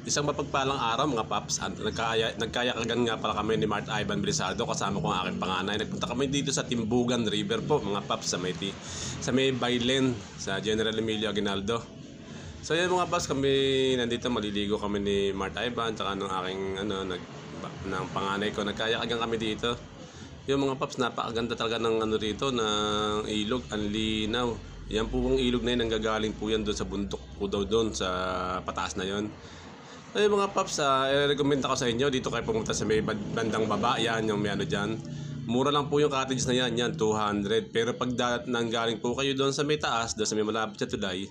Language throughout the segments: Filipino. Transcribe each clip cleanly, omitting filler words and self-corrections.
Isang mapagpalang araw mga paps, nagkayakagan nga pala kami ni Mart Ivan Blisado kasama ko ang aking panganay. Nagpunta kami dito sa Timbugan River po mga paps sa may Bailen sa General Emilio Aguinaldo. So yan mga paps, kami nandito maliligo kami ni Mart Ivan tsaka ng aking ng panganay ko. Nagkayakagan kami dito. Yung mga paps, napakaganda talaga ng rito ng ilog, ang linaw. Yan po ang ilog na yun, nanggagaling po yan doon sa bundok po daw doon sa pataas na yon. Ay mga paps, i-recommend ako sa inyo dito kayo pumunta sa may bandang baba. Yan yung may dyan. Mura lang po yung cottage na yan 200. Pero pag nanggaling po kayo doon sa may taas, doon sa may malapit sa tulay,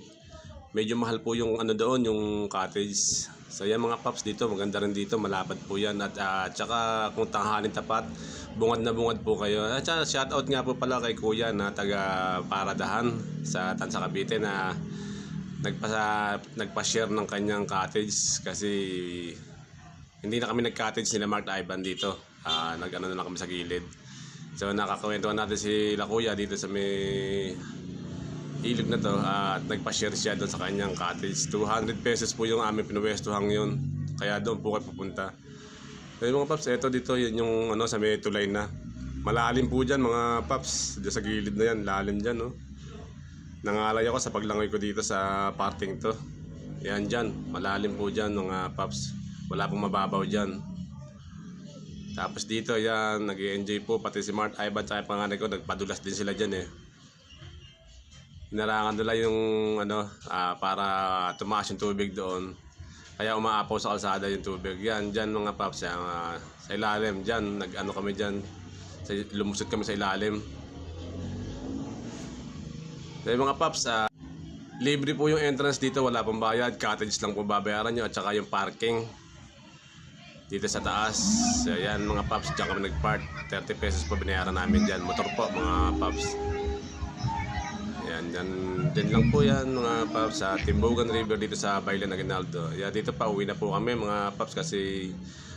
medyo mahal po yung doon, yung cottage. So yan mga paps, dito maganda rin dito, malapad po yan. At tsaka kung tanghalin tapat, bungad na bungad po kayo. At tsaka shoutout nga po pala kay kuya na taga Paradahan sa Tansa Cavite na nagpa-share ng kanyang cottage kasi hindi na kami nag-cottage nila Mart Ivan dito. Nag-ano na lang kami sa gilid. So nakakwentuhan natin si La Kuya dito sa may ilog na to at nagpa-share siya doon sa kanyang cottage. 200 pesos po yung aming pinuwestuhang yun. Kaya doon po kayo pupunta. So mga paps, eto dito yun yung sa may tulay na. Malalim po dyan mga paps. Diyan sa gilid na yan, lalim dyan no. Nangalay ako sa paglangoy ko dito sa parting to. Yan dyan, malalim po dyan mga paps. Wala pong mababaw dyan. Tapos dito yan, nag-i-enjoy po pati si Mart Ivan at panganay ko, nagpadulas din sila dyan eh. Hinarangan nila yung para tumaas yung tubig doon. Kaya umaapaw sa kalsada yung tubig. Yan dyan mga paps, sa ilalim dyan, kami dyan. Lumusot kami sa ilalim. So mga paps, libre po yung entrance dito, wala pong bayad, cottage lang po babayaran nyo at saka yung parking dito sa taas. So yan mga paps, dyan kami nag-park, 30 pesos po binayaran namin dyan, motor po mga paps. Yan, dyan lang po yan mga paps sa Timbugan River dito sa Bailen Aguinaldo. Yan, dito pa uwi na po kami mga paps kasi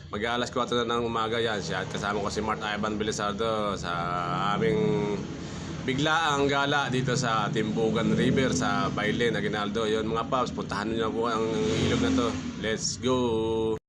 mag-aalas 4 na ng umaga yan. Siya at kasama ko si Mart Ivan Blisado sa aming biglaang gala dito sa Timbugan River sa Bailen Aguinaldo. Yun mga paps, puntahan niyo na po ang ilog na to. Let's go!